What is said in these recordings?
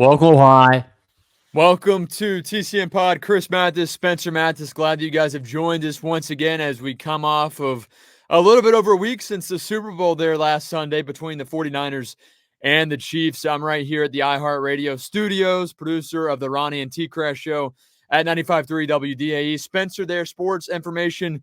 Welcome, hi. Welcome to TCM Pod. Chris Mathis, Spencer Mathis. Glad that you guys have joined us once again as we come off of a little bit over a week since the Super Bowl there last Sunday between the 49ers and the Chiefs. I'm right here at the iHeartRadio studios, producer of the Ronnie and T Crash show at 95.3 WDAE. Spencer there, sports information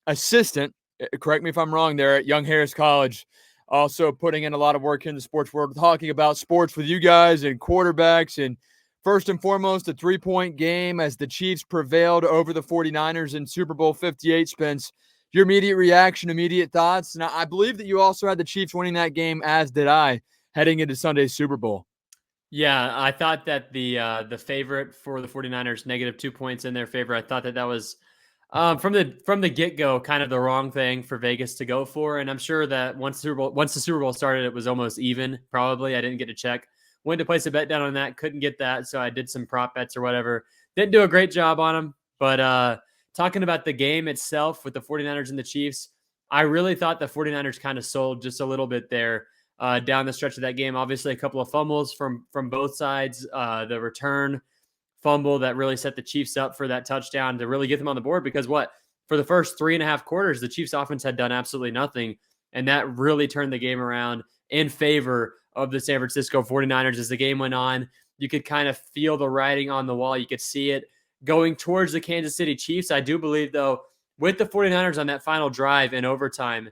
assistant. Correct me if I'm wrong there at Young Harris College. Also putting in a lot of work in the sports world, talking about sports with you guys and quarterbacks. And first and foremost, a 3-point game as the Chiefs prevailed over the 49ers in Super Bowl 58. Spence, your immediate reaction, immediate thoughts. And I believe that you also had the Chiefs winning that game, as did I, heading into Sunday's Super Bowl. Yeah, I thought that the favorite for the 49ers, negative 2 points in their favor. I thought that was from the get-go kind of the wrong thing for Vegas to go for. And I'm sure that once the Super Bowl started, it was almost even, probably. I didn't get to check. Went to place a bet down on that, couldn't get that, so I did some prop bets or whatever. Didn't do a great job on them. But talking about the game itself with the 49ers and the Chiefs, I really thought the 49ers kind of sold just a little bit there. Down the stretch of that game. Obviously, a couple of fumbles from both sides. The return fumble that really set the Chiefs up for that touchdown to really get them on the board because for the first 3.5 quarters, the Chiefs offense had done absolutely nothing. And that really turned the game around in favor of the San Francisco 49ers as the game went on. You could kind of feel the writing on the wall. You could see it going towards the Kansas City Chiefs. I do believe, though, with the 49ers on that final drive in overtime,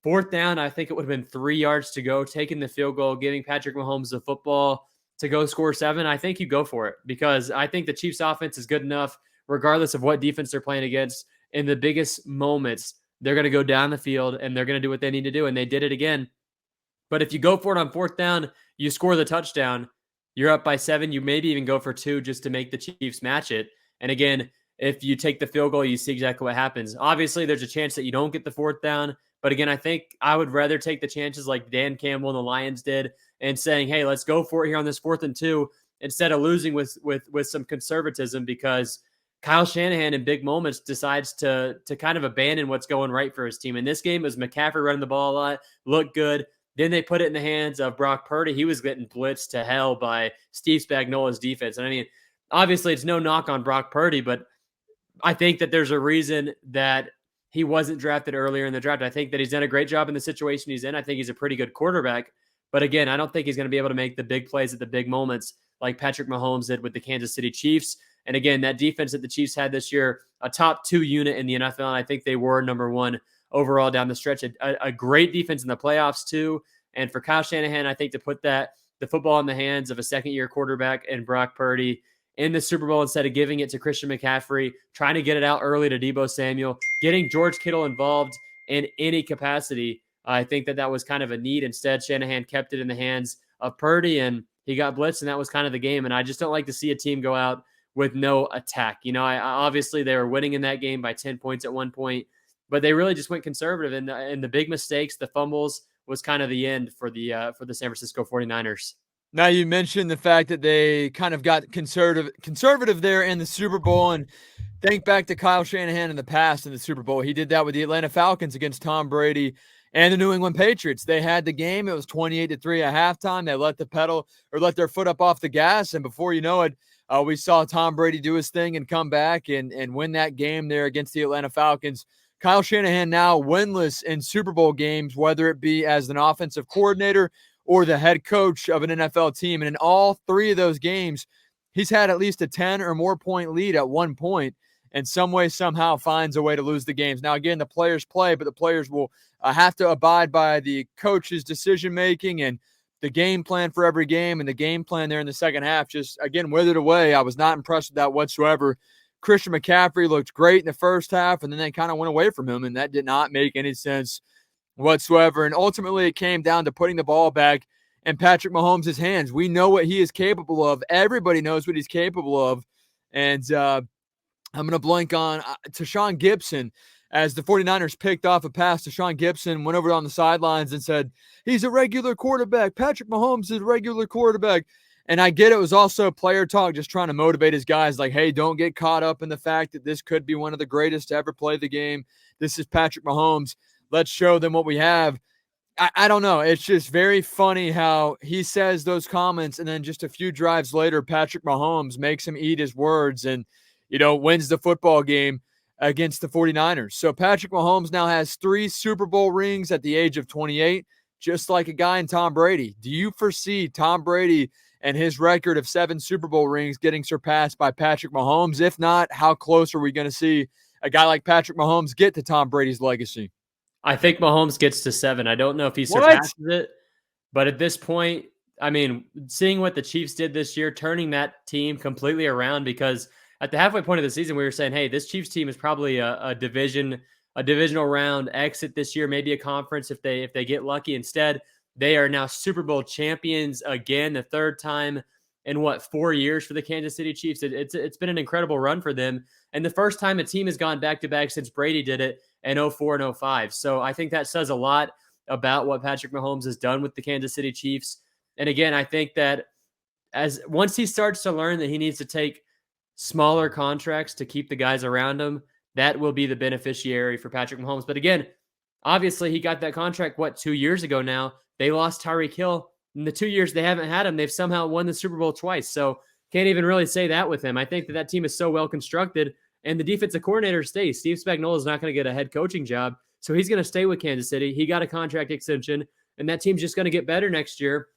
fourth down, I think it would have been 3 yards to go, taking the field goal, giving Patrick Mahomes the football to go score 7. I think you go for it because I think the Chiefs offense is good enough, regardless of what defense they're playing against. In the biggest moments, they're going to go down the field and they're going to do what they need to do. And they did it again. But if you go for it on fourth down, you score the touchdown, you're up by 7. You maybe even go for 2 just to make the Chiefs match it. And again, if you take the field goal, you see exactly what happens. Obviously, there's a chance that you don't get the fourth down. But again, I think I would rather take the chances like Dan Campbell and the Lions did and saying, hey, let's go for it here on this 4th and 2 instead of losing with some conservatism because Kyle Shanahan in big moments decides to kind of abandon what's going right for his team. In this game, it was McCaffrey running the ball a lot, looked good. Then they put it in the hands of Brock Purdy. He was getting blitzed to hell by Steve Spagnuolo's defense. And I mean, obviously it's no knock on Brock Purdy, but I think that there's a reason that he wasn't drafted earlier in the draft. I think that he's done a great job in the situation he's in. I think he's a pretty good quarterback. But again, I don't think he's going to be able to make the big plays at the big moments like Patrick Mahomes did with the Kansas City Chiefs. And again, that defense that the Chiefs had this year, a top 2 unit in the NFL, and I think they were number 1 overall down the stretch. A great defense in the playoffs too. And for Kyle Shanahan, I think to put the football in the hands of a second-year quarterback and Brock Purdy in the Super Bowl instead of giving it to Christian McCaffrey, trying to get it out early to Deebo Samuel, getting George Kittle involved in any capacity. I think that was kind of a need. Instead, Shanahan kept it in the hands of Purdy, and he got blitzed, and that was kind of the game. And I just don't like to see a team go out with no attack. You know, obviously they were winning in that game by 10 points at one point, but they really just went conservative. And the big mistakes, the fumbles, was kind of the end for the San Francisco 49ers. Now, you mentioned the fact that they kind of got conservative there in the Super Bowl, and think back to Kyle Shanahan in the past in the Super Bowl. He did that with the Atlanta Falcons against Tom Brady and the New England Patriots. They had the game. It was 28-3 at halftime. They let their foot up off the gas, and before you know it, we saw Tom Brady do his thing and come back and win that game there against the Atlanta Falcons. Kyle Shanahan now winless in Super Bowl games, whether it be as an offensive coordinator or the head coach of an NFL team. And in all 3 of those games, he's had at least a 10 or more point lead at one point, and some way, somehow finds a way to lose the games. Now, again, the players play, but the players will have to abide by the coach's decision-making and the game plan for every game, and the game plan there in the second half just, again, withered away. I was not impressed with that whatsoever. Christian McCaffrey looked great in the first half, and then they kind of went away from him, and that did not make any sense whatsoever. And ultimately, it came down to putting the ball back in Patrick Mahomes' hands. We know what he is capable of. Everybody knows what he's capable of. And I'm going to blank on Tashawn Gibson. As the 49ers picked off a pass, Tashawn Gibson went over on the sidelines and said, he's a regular quarterback. Patrick Mahomes is a regular quarterback. And I get it was also player talk, just trying to motivate his guys like, hey, don't get caught up in the fact that this could be one of the greatest to ever play the game. This is Patrick Mahomes. Let's show them what we have. I don't know. It's just very funny how he says those comments, and then just a few drives later, Patrick Mahomes makes him eat his words and, wins the football game against the 49ers. So Patrick Mahomes now has 3 Super Bowl rings at the age of 28, just like a guy in Tom Brady. Do you foresee Tom Brady and his record of 7 Super Bowl rings getting surpassed by Patrick Mahomes? If not, how close are we going to see a guy like Patrick Mahomes get to Tom Brady's legacy? I think Mahomes gets to 7. I don't know if he What? surpasses it, but at this point, I mean, seeing what the Chiefs did this year, turning that team completely around, because at the halfway point of the season, we were saying, hey, this Chiefs team is probably a divisional round exit this year, maybe a conference if they get lucky. Instead, they are now Super Bowl champions again, the third time in 4 years for the Kansas City Chiefs. It's been an incredible run for them, and the first time a team has gone back to back since Brady did it in 04 and 05. So I think that says a lot about what Patrick Mahomes has done with the Kansas City Chiefs. And again, I think that as once he starts to learn that he needs to take smaller contracts to keep the guys around him, that will be the beneficiary for Patrick Mahomes. But again, obviously he got that contract 2 years ago now. They lost Tyreek Hill. In the 2 years they haven't had him, they've somehow won the Super Bowl twice. So can't even really say that with him. I think that team is so well constructed, and the defensive coordinator stays. Steve Spagnuolo is not going to get a head coaching job, so he's going to stay with Kansas City. He got a contract extension, and that team's just going to get better next year,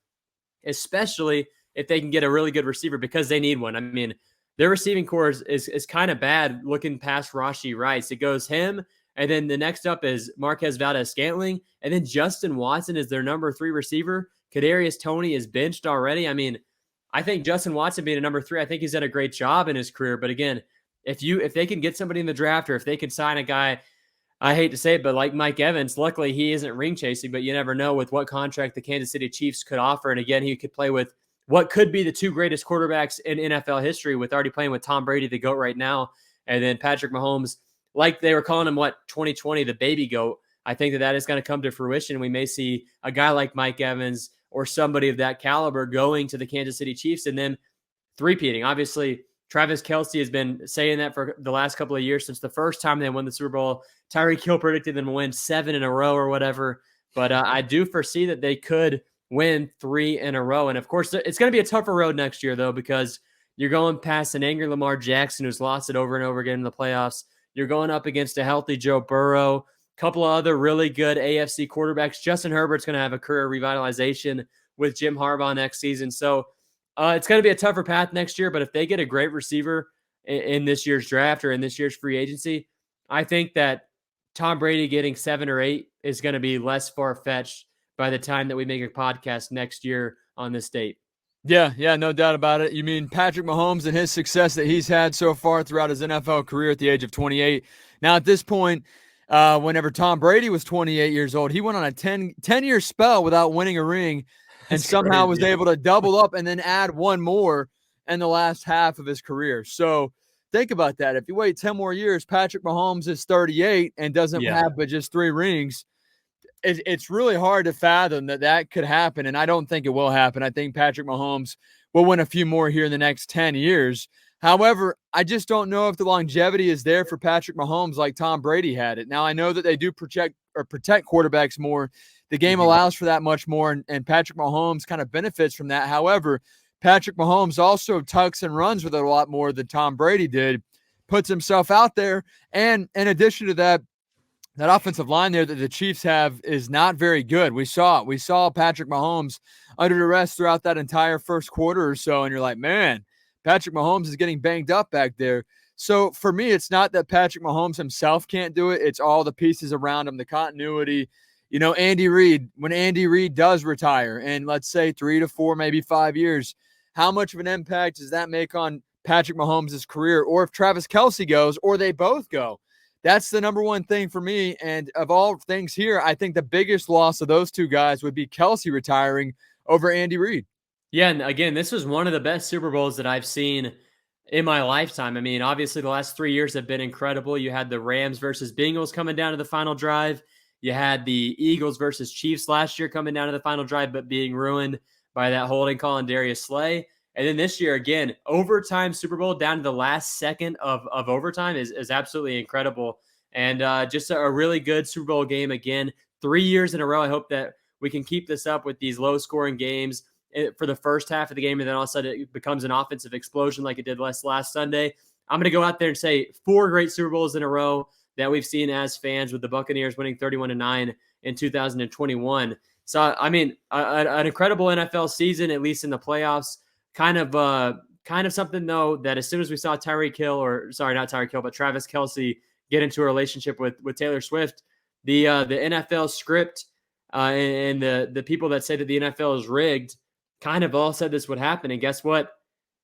especially if they can get a really good receiver, because they need one. I mean, their receiving core is kind of bad looking past Rashee Rice. It goes him, and then the next up is Marquez Valdes-Scantling, and then Justin Watson is their number 3 receiver. Kadarius Toney is benched already. I mean, I think Justin Watson being a number 3, I think he's done a great job in his career. But again, if they can get somebody in the draft, or if they can sign a guy, I hate to say it, but like Mike Evans, luckily he isn't ring chasing, but you never know with what contract the Kansas City Chiefs could offer. And again, he could play with what could be the 2 greatest quarterbacks in NFL history, with already playing with Tom Brady, the GOAT right now, and then Patrick Mahomes, like they were calling him 2020, the baby GOAT. I think that is going to come to fruition. We may see a guy like Mike Evans or somebody of that caliber going to the Kansas City Chiefs and then three-peating. Obviously, Travis Kelce has been saying that for the last couple of years since the first time they won the Super Bowl. Tyreek Hill predicted them to win 7 in a row or whatever. But I do foresee that they could win 3 in a row. And, of course, it's going to be a tougher road next year, though, because you're going past an angry Lamar Jackson who's lost it over and over again in the playoffs. You're going up against a healthy Joe Burrow, a couple of other really good AFC quarterbacks. Justin Herbert's going to have a career revitalization with Jim Harbaugh next season. So it's going to be a tougher path next year, but if they get a great receiver in this year's draft or in this year's free agency, I think that Tom Brady getting 7 or 8 is going to be less far-fetched by the time that we make a podcast next year on this date. Yeah, no doubt about it. You mean Patrick Mahomes and his success that he's had so far throughout his NFL career at the age of 28. Now, at this point, whenever Tom Brady was 28 years old, he went on a 10-year spell without winning a ring, and somehow was able to double up and then add one more in the last half of his career. So think about that. If you wait 10 more years, Patrick Mahomes is 38 and doesn't have but just 3 rings. It's really hard to fathom that could happen, and I don't think it will happen. I think Patrick Mahomes will win a few more here in the next 10 years. However, I just don't know if the longevity is there for Patrick Mahomes like Tom Brady had it. Now, I know that they do protect quarterbacks more. The game allows for that much more, and Patrick Mahomes kind of benefits from that. However, Patrick Mahomes also tucks and runs with it a lot more than Tom Brady did, puts himself out there, and in addition to that, that offensive line there that the Chiefs have is not very good. We saw it. We saw Patrick Mahomes under duress throughout that entire first quarter or so, and you're like, man, Patrick Mahomes is getting banged up back there. So for me, it's not that Patrick Mahomes himself can't do it. It's all the pieces around him, the continuity. You know, Andy Reid, when Andy Reid does retire in, let's say, 3 to 4, maybe 5 years, how much of an impact does that make on Patrick Mahomes' career? Or if Travis Kelce goes or they both go, that's the number one thing for me. And of all things here, I think the biggest loss of those 2 guys would be Kelce retiring over Andy Reid. Yeah, and again, this was one of the best Super Bowls that I've seen in my lifetime. I mean, obviously the last 3 years have been incredible. You had the Rams versus Bengals coming down to the final drive. You had the Eagles versus Chiefs last year coming down to the final drive, but being ruined by that holding call on Darius Slay. And then this year, again, overtime Super Bowl down to the last second of overtime is absolutely incredible. And just a really good Super Bowl game again, 3 years in a row. I hope that we can keep this up with these low scoring games for the first half of the game, and then all of a sudden it becomes an offensive explosion like it did last Sunday. I'm going to go out there and say 4 great Super Bowls in a row that we've seen as fans, with the Buccaneers winning 31-9 in 2021. So, I mean, an incredible NFL season, at least in the playoffs. Kind of something, though, that as soon as we saw not Tyreek Hill, but Travis Kelce get into a relationship with Taylor Swift, the NFL script and the people that say that the NFL is rigged kind of all said this would happen. And guess what?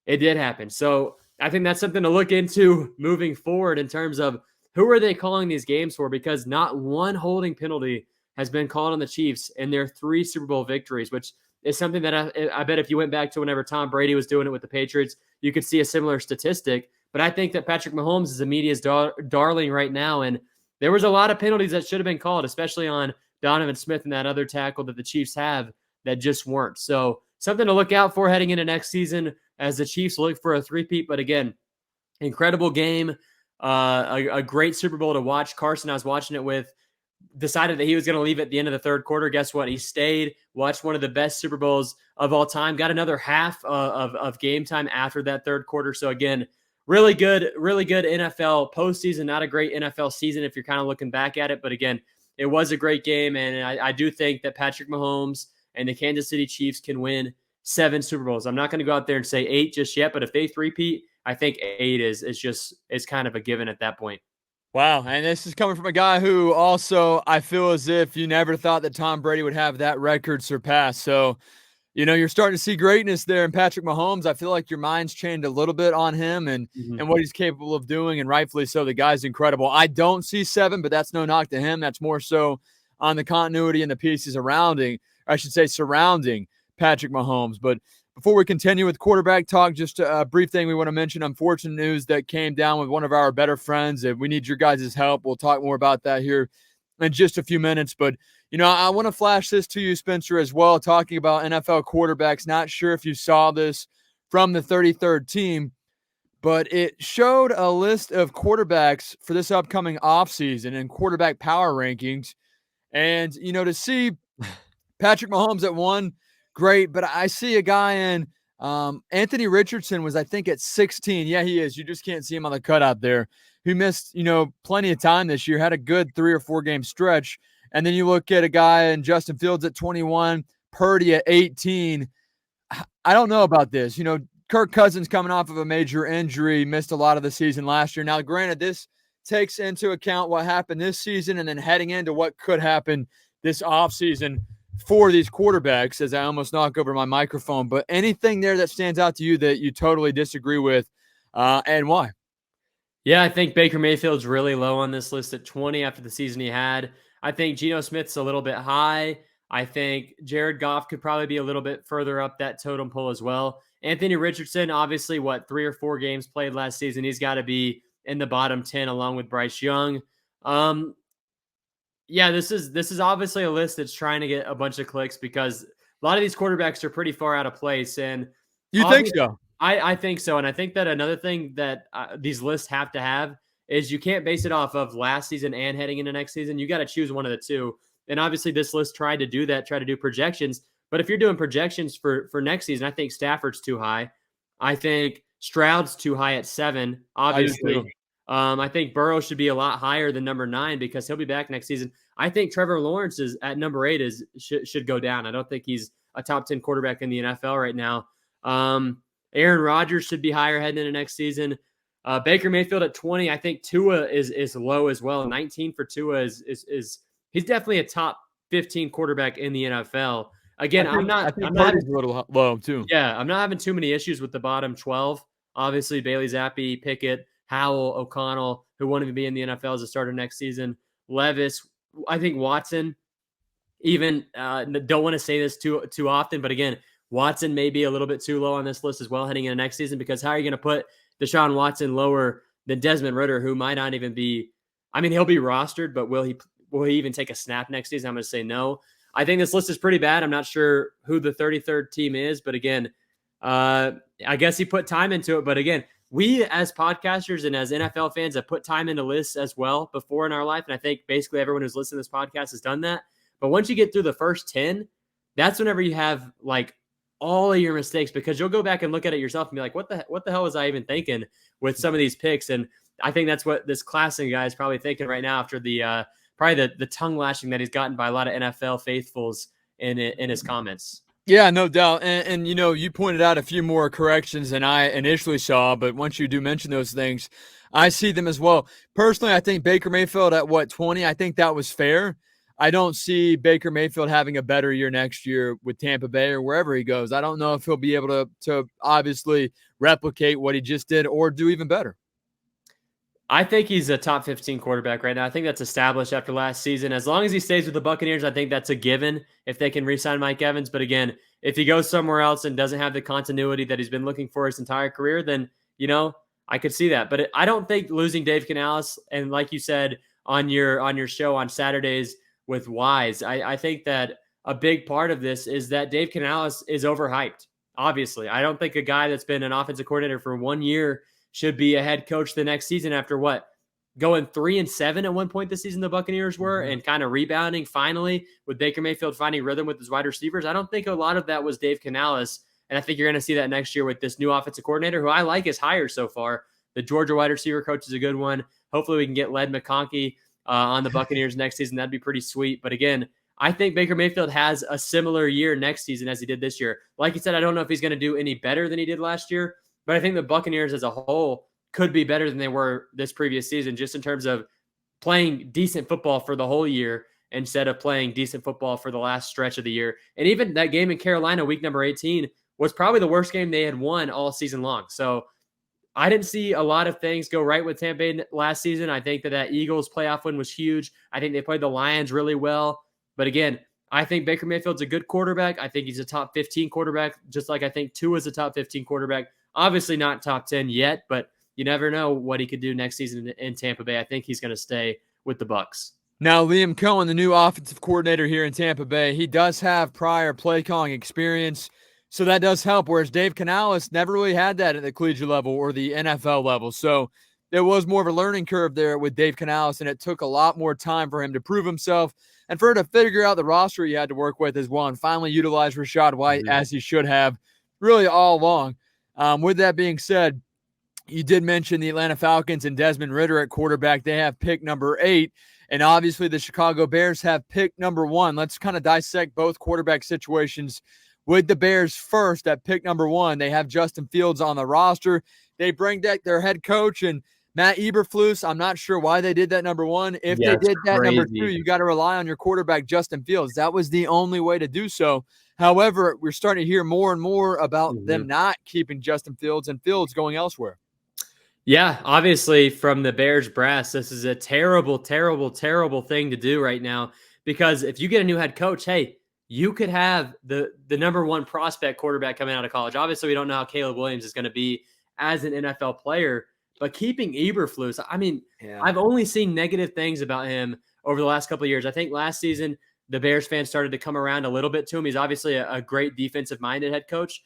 It did happen. So I think that's something to look into moving forward in terms of who are they calling these games for, because not one holding penalty has been called on the Chiefs in their 3 Super Bowl victories, which is something that I bet if you went back to whenever Tom Brady was doing it with the Patriots, you could see a similar statistic. But I think that Patrick Mahomes is the media's darling right now, and there was a lot of penalties that should have been called, especially on Donovan Smith and that other tackle that the Chiefs have that just weren't. So something to look out for heading into next season as the Chiefs look for a three-peat. But again, incredible game, a great Super Bowl to watch. Carson, I was watching it with, decided that he was going to leave at the end of the third quarter. Guess what? He stayed, watched one of the best Super Bowls of all time, got another half of game time after that third quarter. So again, really good NFL postseason. Not a great NFL season if you're kind of looking back at it, but again, it was a great game. And I do think that Patrick Mahomes and the Kansas City Chiefs can win 7 Super Bowls. I'm not going to go out there and say 8 just yet, but if they three-peat, I think 8 is kind of a given at that point. Wow. And this is coming from a guy who also, I feel as if you never thought that Tom Brady would have that record surpassed. So, you're starting to see greatness there in Patrick Mahomes. I feel like your mind's changed a little bit on him and what he's capable of doing, and rightfully so. The guy's incredible. I don't see 7, but that's no knock to him. That's more so on the continuity and the pieces surrounding Patrick Mahomes. But before we continue with quarterback talk, just a brief thing we want to mention. Unfortunate news that came down with one of our better friends, and we need your guys' help. We'll talk more about that here in just a few minutes. But, I want to flash this to you, Spencer, as well, talking about NFL quarterbacks. Not sure if you saw this from the 33rd team, but it showed a list of quarterbacks for this upcoming offseason and quarterback power rankings. And, to see Patrick Mahomes at 1, great, but I see a guy in Anthony Richardson was, I think, at 16. Yeah, he is. You just can't see him on the cutout there. He missed, plenty of time this year, had a good 3 or 4 game stretch. And then you look at a guy in Justin Fields at 21, Purdy at 18. I don't know about this. Kirk Cousins coming off of a major injury, missed a lot of the season last year. Now, granted, this takes into account what happened this season and then heading into what could happen this offseason for these quarterbacks, as I almost knock over my microphone. But anything there that stands out to you that you totally disagree with, and why? Yeah, I think Baker Mayfield's really low on this list at 20 after the season he had. I think Geno Smith's a little bit high. I think Jared Goff could probably be a little bit further up that totem pole as well. Anthony Richardson, obviously, 3 or 4 games played last season. He's got to be in the bottom 10 along with Bryce Young. Yeah, this is obviously a list that's trying to get a bunch of clicks because a lot of these quarterbacks are pretty far out of place. And you think so? I think so. And I think that another thing that these lists have to have is you can't base it off of last season and heading into next season. You got to choose one of the two. And obviously this list tried to do that, try to do projections. But if you're doing projections for next season, I think Stafford's too high. I think Stroud's too high at 7, obviously. I think Burrow should be a lot higher than number 9 because he'll be back next season. I think Trevor Lawrence is at number 8 should go down. I don't think he's a top 10 quarterback in the NFL right now. Aaron Rodgers should be higher heading into next season. Baker Mayfield at 20. I think Tua is low as well. 19 for Tua is he's definitely a top 15 quarterback in the NFL. Again, I think Purdy's a little low too. Yeah, I'm not having too many issues with the bottom 12. Obviously, Bailey Zappi, Pickett, Howell, O'Connell, who won't even be in the NFL as a starter next season. Levis, I think Watson. Even don't want to say this too often, but again, Watson may be a little bit too low on this list as well heading into next season because how are you going to put Deshaun Watson lower than Desmond Ridder, who might not even be – I mean, he'll be rostered, but will he even take a snap next season? I'm going to say no. I think this list is pretty bad. I'm not sure who the 33rd team is, but again, I guess he put time into it. But again, we as podcasters and as NFL fans have put time into lists as well before in our life, and I think basically everyone who's listening to this podcast has done that. But once you get through the first 10, that's whenever you have like all of your mistakes, because you'll go back and look at it yourself and be like, what the hell was I even thinking with some of these picks? And I think that's what this classing guy is probably thinking right now after the probably the tongue lashing that he's gotten by a lot of NFL faithfuls in his comments. Yeah, no doubt. And you pointed out a few more corrections than I initially saw, but once you do mention those things, I see them as well. Personally, I think Baker Mayfield at 20, I think that was fair. I don't see Baker Mayfield having a better year next year with Tampa Bay or wherever he goes. I don't know if he'll be able to obviously replicate what he just did or do even better. I think he's a top 15 quarterback right now. I think that's established after last season. As long as he stays with the Buccaneers, I think that's a given if they can re-sign Mike Evans. But again, if he goes somewhere else and doesn't have the continuity that he's been looking for his entire career, then, I could see that. But I don't think losing Dave Canales, and like you said on your show on Saturdays with Wise, I think that a big part of this is that Dave Canales is overhyped. Obviously, I don't think a guy that's been an offensive coordinator for 1 year should be a head coach the next season after going 3-7 at one point this season the Buccaneers were, and kind of rebounding finally with Baker Mayfield finding rhythm with his wide receivers. I don't think a lot of that was Dave Canales, and I think you're going to see that next year with this new offensive coordinator who I like his hire so far. The Georgia wide receiver coach is a good one. Hopefully we can get Led McConkey on the Buccaneers next season. That'd be pretty sweet. But again, I think Baker Mayfield has a similar year next season as he did this year. Like you said, I don't know if he's going to do any better than he did last year, but I think the Buccaneers as a whole could be better than they were this previous season, just in terms of playing decent football for the whole year instead of playing decent football for the last stretch of the year. And even that game in Carolina, week number 18, was probably the worst game they had won all season long. So I didn't see a lot of things go right with Tampa Bay last season. I think that Eagles playoff win was huge. I think they played the Lions really well. But again, I think Baker Mayfield's a good quarterback. I think he's a top 15 quarterback, just like I think Tua is a top 15 quarterback. Obviously not top 10 yet, but you never know what he could do next season in Tampa Bay. I think he's going to stay with the Bucs. Now, Liam Cohen, the new offensive coordinator here in Tampa Bay, he does have prior play calling experience, so that does help, whereas Dave Canales never really had that at the collegiate level or the NFL level. So there was more of a learning curve there with Dave Canales, and it took a lot more time for him to prove himself and for him to figure out the roster he had to work with as well and finally utilize Rachaad White as he should have really all along. With that being said, you did mention the Atlanta Falcons and Desmond Ridder at quarterback. They have pick number 8, and obviously the Chicago Bears have pick number 1. Let's kind of dissect both quarterback situations. With the Bears first at pick number 1, they have Justin Fields on the roster. They bring back their head coach and Matt Eberflus. I'm not sure why they did that number 1. If they did that number 2, you got to rely on your quarterback, Justin Fields. That was the only way to do so. However, we're starting to hear more and more about them not keeping Justin Fields and Fields going elsewhere. Yeah, obviously from the Bears brass, this is a terrible, terrible, terrible thing to do right now, because if you get a new head coach, hey, you could have the number 1 prospect quarterback coming out of college. Obviously, we don't know how Caleb Williams is going to be as an NFL player, but keeping Eberflus, I mean, I've only seen negative things about him over the last couple of years. I think last season, the Bears fans started to come around a little bit to him. He's obviously a great defensive-minded head coach,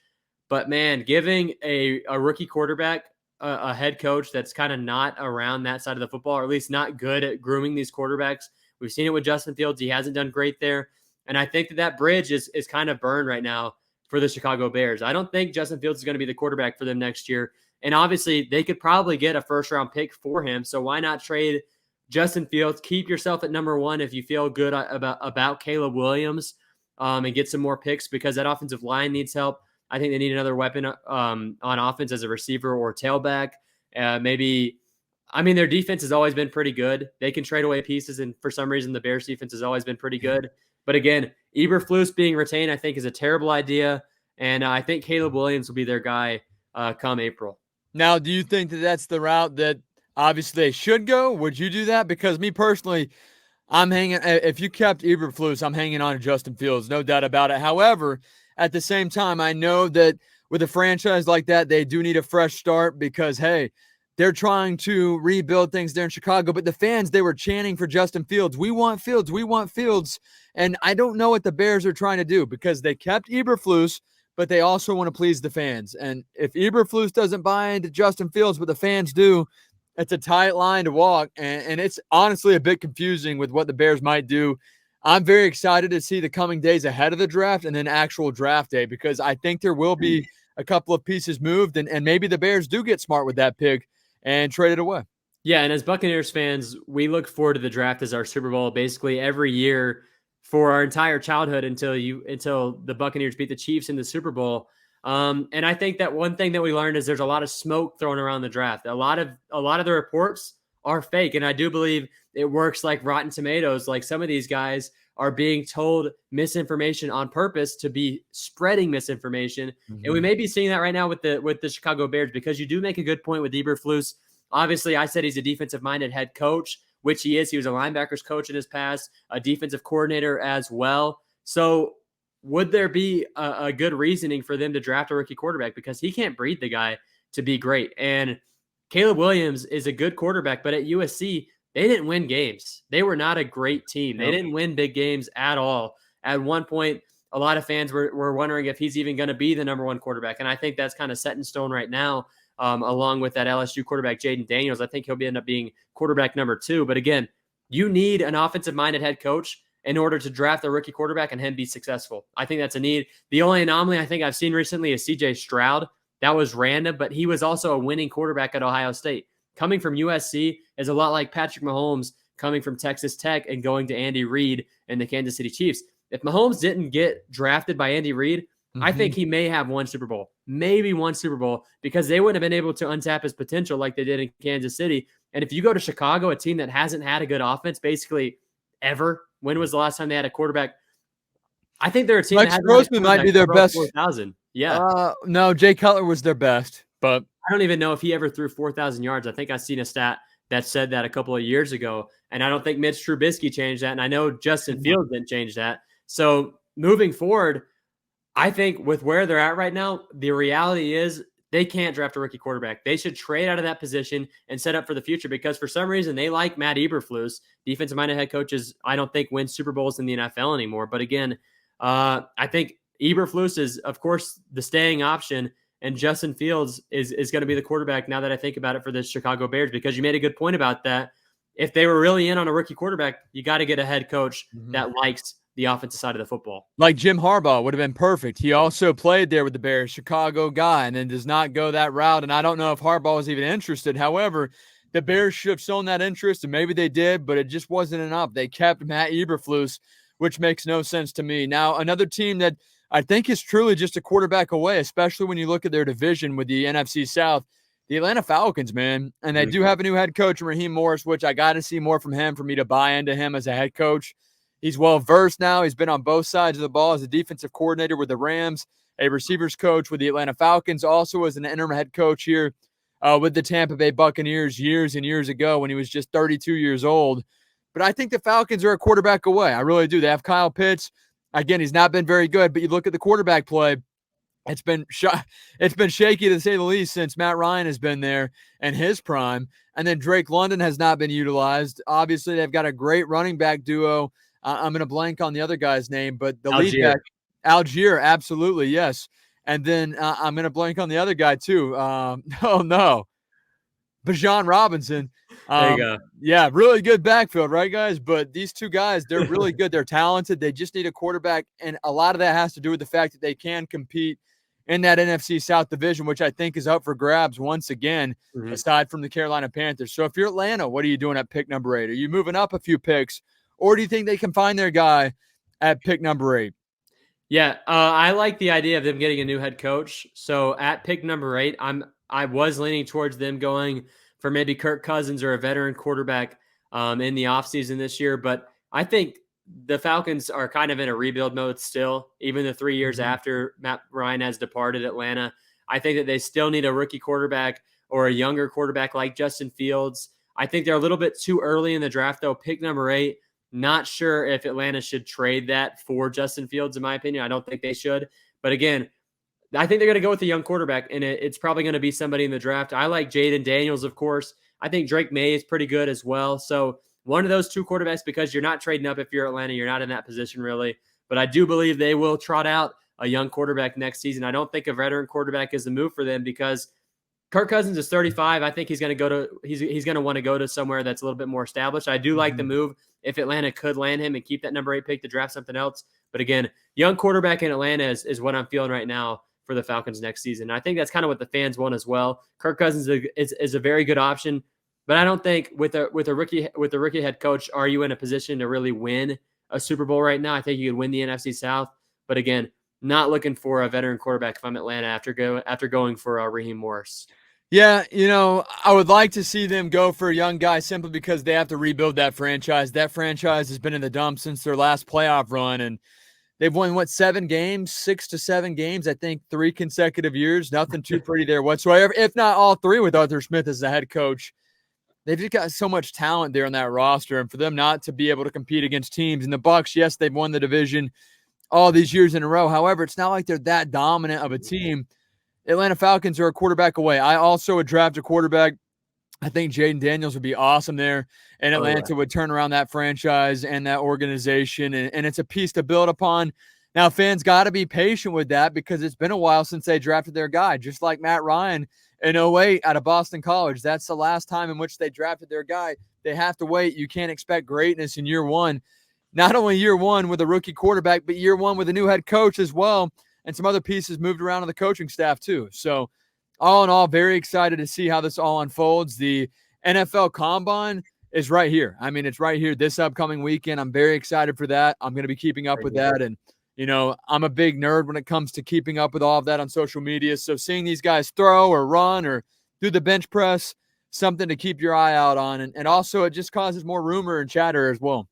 but man, giving a rookie quarterback a head coach that's kind of not around that side of the football, or at least not good at grooming these quarterbacks. We've seen it with Justin Fields. He hasn't done great there. And I think that bridge is kind of burned right now for the Chicago Bears. I don't think Justin Fields is going to be the quarterback for them next year. And obviously, they could probably get a first-round pick for him. So why not trade Justin Fields? Keep yourself at number 1 if you feel good about Caleb Williams, and get some more picks, because that offensive line needs help. I think they need another weapon on offense as a receiver or tailback. Maybe, I mean, their defense has always been pretty good. They can trade away pieces, and for some reason, the Bears defense has always been pretty good. But again, Eberflus being retained, I think, is a terrible idea. And I think Caleb Williams will be their guy come April. Now, do you think that that's the route that obviously they should go? Would you do that? Because me personally, I'm hanging. If you kept Eberflus, I'm hanging on to Justin Fields, no doubt about it. However, at the same time, I know that with a franchise like that, they do need a fresh start because, hey, they're trying to rebuild things there in Chicago. But the fans, they were chanting for Justin Fields. We want Fields. We want Fields. And I don't know what the Bears are trying to do, because they kept Eberflus, but they also want to please the fans. And if Eberflus doesn't buy into Justin Fields, but the fans do, it's a tight line to walk. And it's honestly a bit confusing with what the Bears might do. I'm very excited to see the coming days ahead of the draft and then actual draft day, because I think there will be a couple of pieces moved, and maybe the Bears do get smart with that pick and trade it away. Yeah, and as Buccaneers fans, we look forward to the draft as our Super Bowl basically every year for our entire childhood until the Buccaneers beat the Chiefs in the Super Bowl. And I think that one thing that we learned is there's a lot of smoke thrown around the draft. A lot of the reports are fake, and I do believe it works like Rotten Tomatoes. Like, some of these guys are being told misinformation on purpose to be spreading misinformation, and we may be seeing that right now with the Chicago Bears, because you do make a good point with Eberflus. Obviously, I said he's a defensive-minded head coach, which he is. He was a linebackers coach in his past, a defensive coordinator as well. So would there be a good reasoning for them to draft a rookie quarterback? Because he can't breed the guy to be great. And Caleb Williams is a good quarterback, but at USC, they didn't win games. They were not a great team. They didn't win big games at all. At one point, a lot of fans were wondering if he's even going to be the number one quarterback. And I think that's kind of set in stone right now. Along with that LSU quarterback, Jaden Daniels. I think he'll end up being quarterback number 2. But again, you need an offensive-minded head coach in order to draft a rookie quarterback and him be successful. I think that's a need. The only anomaly I think I've seen recently is C.J. Stroud. That was random, but he was also a winning quarterback at Ohio State. Coming from USC is a lot like Patrick Mahomes coming from Texas Tech and going to Andy Reid and the Kansas City Chiefs. If Mahomes didn't get drafted by Andy Reid, I think he may have one Super Bowl, maybe one Super Bowl, because they wouldn't have been able to untap his potential like they did in Kansas City. And if you go to Chicago, a team that hasn't had a good offense basically ever, when was the last time they had a quarterback? I think they're a team Rex that Grossman might be their best. 4,000. Yeah. No, Jay Cutler was their best, but I don't even know if he ever threw 4,000 yards. I think I've seen a stat that said that a couple of years ago, and I don't think Mitch Trubisky changed that, and I know Justin Fields didn't change that. So moving forward, I think with where they're at right now, the reality is they can't draft a rookie quarterback. They should trade out of that position and set up for the future, because for some reason they like Matt Eberflus. Defensive-minded head coaches, I don't think, win Super Bowls in the NFL anymore. But again, I think Eberflus is, of course, the staying option, and Justin Fields is going to be the quarterback now that I think about it for the Chicago Bears, because you made a good point about that. If they were really in on a rookie quarterback, you got to get a head coach that likes the offensive side of the football. Like Jim Harbaugh would have been perfect. He also played there with the Bears, Chicago guy, and then does not go that route. And I don't know if Harbaugh was even interested. However, the Bears should have shown that interest, and maybe they did, but it just wasn't enough. They kept Matt Eberflus, which makes no sense to me. Now, another team that I think is truly just a quarterback away, especially when you look at their division with the NFC South, the Atlanta Falcons, man. And they do have a new head coach, Raheem Morris, which I got to see more from him for me to buy into him as a head coach. He's well-versed now. He's been on both sides of the ball as a defensive coordinator with the Rams, a receivers coach with the Atlanta Falcons, also as an interim head coach here with the Tampa Bay Buccaneers years and years ago when he was just 32 years old. But I think the Falcons are a quarterback away. I really do. They have Kyle Pitts. Again, he's not been very good, but you look at the quarterback play, it's been shaky to say the least since Matt Ryan has been there in his prime. And then Drake London has not been utilized. Obviously, they've got a great running back duo. I'm going to blank on the other guy's name, but the lead back, Algier, absolutely, yes. And then I'm going to blank on the other guy too. Bijan Robinson. There you go. Yeah, really good backfield, right, guys? But these two guys, they're really good. They're talented. They just need a quarterback, and a lot of that has to do with the fact that they can compete in that NFC South division, which I think is up for grabs once again, aside from the Carolina Panthers. So if you're Atlanta, what are you doing at pick number 8? Are you moving up a few picks, or do you think they can find their guy at pick number 8? Yeah, I like the idea of them getting a new head coach. So at pick number 8, I was leaning towards them going for maybe Kirk Cousins or a veteran quarterback in the offseason this year. But I think the Falcons are kind of in a rebuild mode still, even the 3 years after Matt Ryan has departed Atlanta. I think that they still need a rookie quarterback or a younger quarterback like Justin Fields. I think they're a little bit too early in the draft, though. Pick number 8, not sure if Atlanta should trade that for Justin Fields, in my opinion. I don't think they should. But again, I think they're going to go with a young quarterback, and it's probably going to be somebody in the draft. I like Jaden Daniels, of course. I think Drake May is pretty good as well. So one of those two quarterbacks, because you're not trading up if you're Atlanta. You're not in that position really. But I do believe they will trot out a young quarterback next season. I don't think a veteran quarterback is the move for them because Kirk Cousins is 35. I think he's going to he's going to want to go to somewhere that's a little bit more established. I do like the move if Atlanta could land him and keep that number 8 pick to draft something else. But again, young quarterback in Atlanta is what I'm feeling right now for the Falcons next season. And I think that's kind of what the fans want as well. Kirk Cousins is a very good option, but I don't think with a rookie head coach, are you in a position to really win a Super Bowl right now? I think you could win the NFC South, but again, not looking for a veteran quarterback if I'm Atlanta after going for Raheem Morris. Yeah, I would like to see them go for a young guy simply because they have to rebuild that franchise. That franchise has been in the dumps since their last playoff run, and they've won, 7 games, 6 to 7 games, I think 3 consecutive years. Nothing too pretty there whatsoever, if not all 3 with Arthur Smith as the head coach. They've just got so much talent there on that roster, and for them not to be able to compete against teams. And the Bucs, yes, they've won the division all these years in a row. However, it's not like they're that dominant of a team. Atlanta Falcons are a quarterback away. I also would draft a quarterback. I think Jaden Daniels would be awesome there, and Atlanta would turn around that franchise and that organization, and it's a piece to build upon. Now, fans got to be patient with that because it's been a while since they drafted their guy, just like Matt Ryan in 08 out of Boston College. That's the last time in which they drafted their guy. They have to wait. You can't expect greatness in year one. Not only year one with a rookie quarterback, but year one with a new head coach as well, and some other pieces moved around on the coaching staff too. So all in all, very excited to see how this all unfolds. The NFL Combine is right here. I mean, it's right here this upcoming weekend. I'm very excited for that. I'm going to be keeping up with that. And, I'm a big nerd when it comes to keeping up with all of that on social media. So seeing these guys throw or run or do the bench press, something to keep your eye out on. And also it just causes more rumor and chatter as well.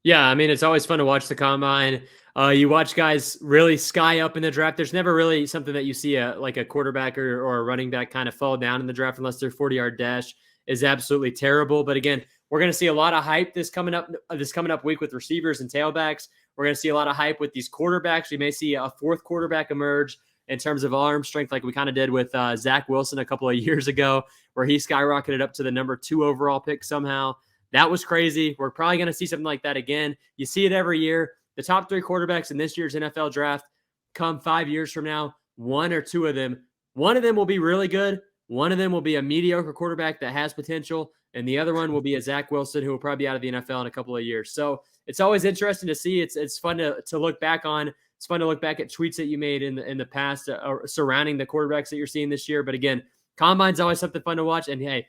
Yeah, I mean, it's always fun to watch the Combine. You watch guys really sky up in the draft. There's never really something that you see like a quarterback or a running back kind of fall down in the draft unless their 40-yard dash is absolutely terrible. But again, we're going to see a lot of hype this coming up week with receivers and tailbacks. We're going to see a lot of hype with these quarterbacks. We may see a 4th quarterback emerge in terms of arm strength, like we kind of did with Zach Wilson a couple of years ago, where he skyrocketed up to the number 2 overall pick somehow. That was crazy. We're probably going to see something like that again. You see it every year. The top 3 quarterbacks in this year's NFL draft come 5 years from now, 1 or 2 of them. One of them will be really good. One of them will be a mediocre quarterback that has potential. And the other one will be a Zach Wilson who will probably be out of the NFL in a couple of years. So it's always interesting to see. It's fun to look back on. It's fun to look back at tweets that you made in the past surrounding the quarterbacks that you're seeing this year. But again, Combine's always something fun to watch. And hey,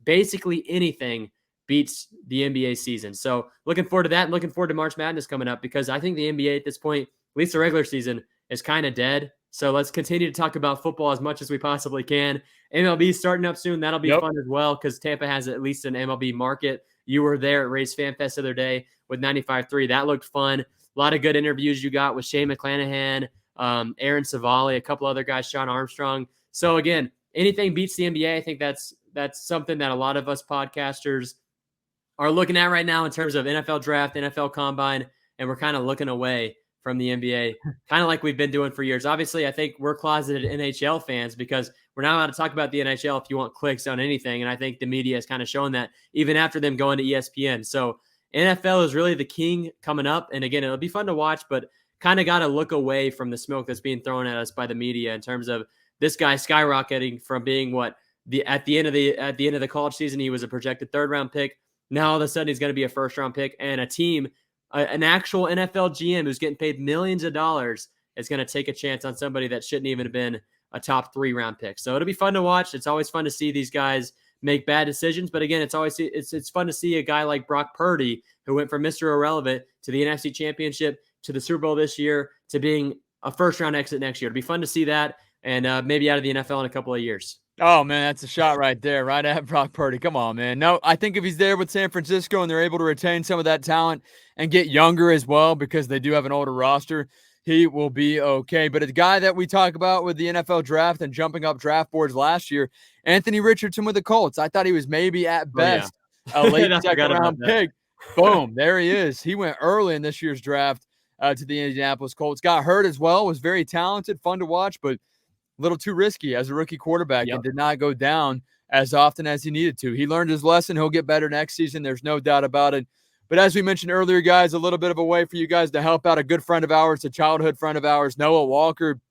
basically anything beats the NBA season. So looking forward to that and looking forward to March Madness coming up because I think the NBA at this point, at least the regular season, is kind of dead. So let's continue to talk about football as much as we possibly can. MLB starting up soon. That'll be fun as well because Tampa has at least an MLB market. You were there at Rays Fan Fest the other day with 95.3. That looked fun. A lot of good interviews you got with Shane McClanahan, Aaron Savali, a couple other guys, Sean Armstrong. So again, anything beats the NBA. I think that's something that a lot of us podcasters are looking at right now in terms of NFL draft, NFL Combine, and we're kind of looking away from the NBA, kind of like we've been doing for years. Obviously, I think we're closeted NHL fans because we're not allowed to talk about the NHL if you want clicks on anything, and I think the media has kind of shown that even after them going to ESPN. So NFL is really the king coming up, and again, it'll be fun to watch, but kind of got to look away from the smoke that's being thrown at us by the media in terms of this guy skyrocketing from being at the end of the college season he was a projected 3rd-round pick. Now all of a sudden he's going to be a 1st-round pick, and a team, an actual NFL GM who's getting paid millions of dollars is going to take a chance on somebody that shouldn't even have been a top 3-round pick. So it'll be fun to watch. It's always fun to see these guys make bad decisions, but again, it's fun to see a guy like Brock Purdy who went from Mr. Irrelevant to the NFC Championship to the Super Bowl this year to being a 1st-round exit next year. It'll be fun to see that, and maybe out of the NFL in a couple of years. Oh, man, that's a shot right there, right at Brock Purdy. Come on, man. No, I think if he's there with San Francisco and they're able to retain some of that talent and get younger as well because they do have an older roster, he will be okay. But a guy that we talk about with the NFL draft and jumping up draft boards last year, Anthony Richardson with the Colts. I thought he was maybe at best a late 2nd-round pick. Boom, there he is. He went early in this year's draft to the Indianapolis Colts. Got hurt as well, was very talented, fun to watch, but a little too risky as a rookie quarterback and did not go down as often as he needed to. He learned his lesson. He'll get better next season. There's no doubt about it. But as we mentioned earlier, guys, a little bit of a way for you guys to help out a good friend of ours, a childhood friend of ours, Noah Walker,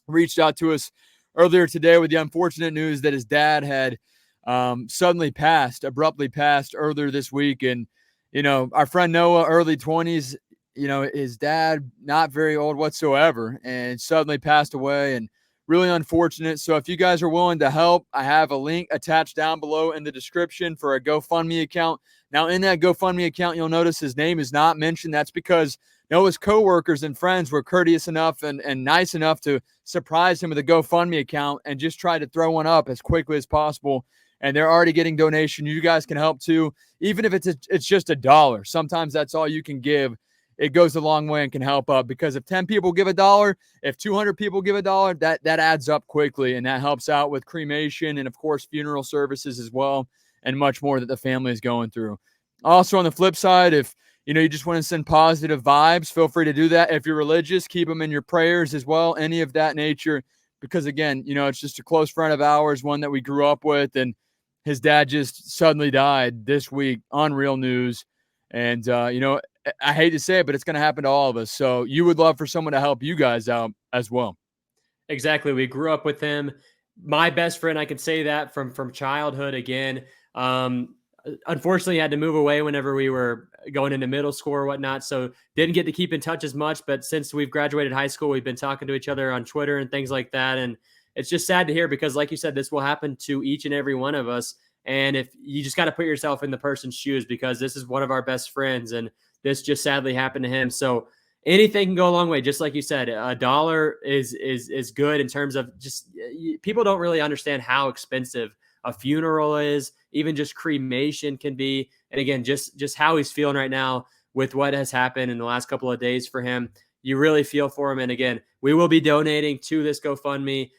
reached out to us earlier today with the unfortunate news that his dad had abruptly passed earlier this week. And, our friend Noah, early 20s, his dad, not very old whatsoever, and suddenly passed away, and really unfortunate. So if you guys are willing to help, I have a link attached down below in the description for a GoFundMe account. Now, in that GoFundMe account, you'll notice his name is not mentioned. That's because Noah's coworkers and friends were courteous enough and nice enough to surprise him with a GoFundMe account and just try to throw one up as quickly as possible. And they're already getting donation. You guys can help too, even if it's just $1. Sometimes that's all you can give. It goes a long way and can help up, because if 10 people give $1, if 200 people give $1, that adds up quickly, and that helps out with cremation and, of course, funeral services as well, and much more that the family is going through. Also, on the flip side, if you just want to send positive vibes, feel free to do that. If you're religious, keep them in your prayers as well, any of that nature, because again, it's just a close friend of ours, one that we grew up with, and his dad just suddenly died this week. Unreal news. And, I hate to say it, but it's going to happen to all of us. So you would love for someone to help you guys out as well. Exactly. We grew up with him. My best friend, I can say that from childhood again. Unfortunately, had to move away whenever we were going into middle school or whatnot. So didn't get to keep in touch as much. But since we've graduated high school, we've been talking to each other on Twitter and things like that. And it's just sad to hear, because like you said, this will happen to each and every one of us. And if you just got to put yourself in the person's shoes, because this is one of our best friends, and this just sadly happened to him. So anything can go a long way. Just like you said, $1 is good in terms of just, people don't really understand how expensive a funeral is, even just cremation can be. And again, just how he's feeling right now with what has happened in the last couple of days for him. You really feel for him. And again, we will be donating to this GoFundMe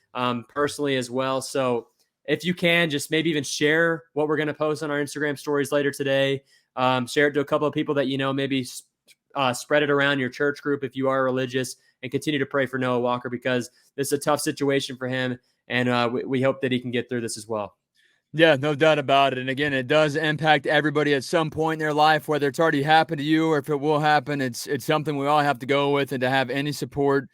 personally as well. So if you can, just maybe even share what we're going to post on our Instagram stories later today. Share it to a couple of people that maybe spread it around your church group if you are religious, and continue to pray for Noah Walker, because this is a tough situation for him, and we hope that he can get through this as well. Yeah, no doubt about it. And again, it does impact everybody at some point in their life, whether it's already happened to you or if it will happen. It's something we all have to go with, and to have any support,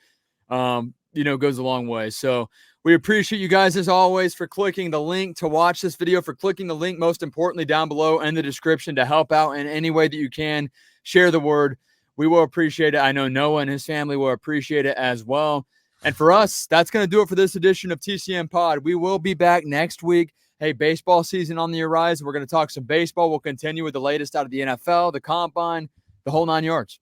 goes a long way. So we appreciate you guys, as always, for clicking the link to watch this video, for clicking the link, most importantly, down below in the description, to help out in any way that you can. Share the word. We will appreciate it. I know Noah and his family will appreciate it as well. And for us, that's going to do it for this edition of TCM Pod. We will be back next week. Hey, baseball season on the horizon. We're going to talk some baseball. We'll continue with the latest out of the NFL, the combine, the whole 9 yards.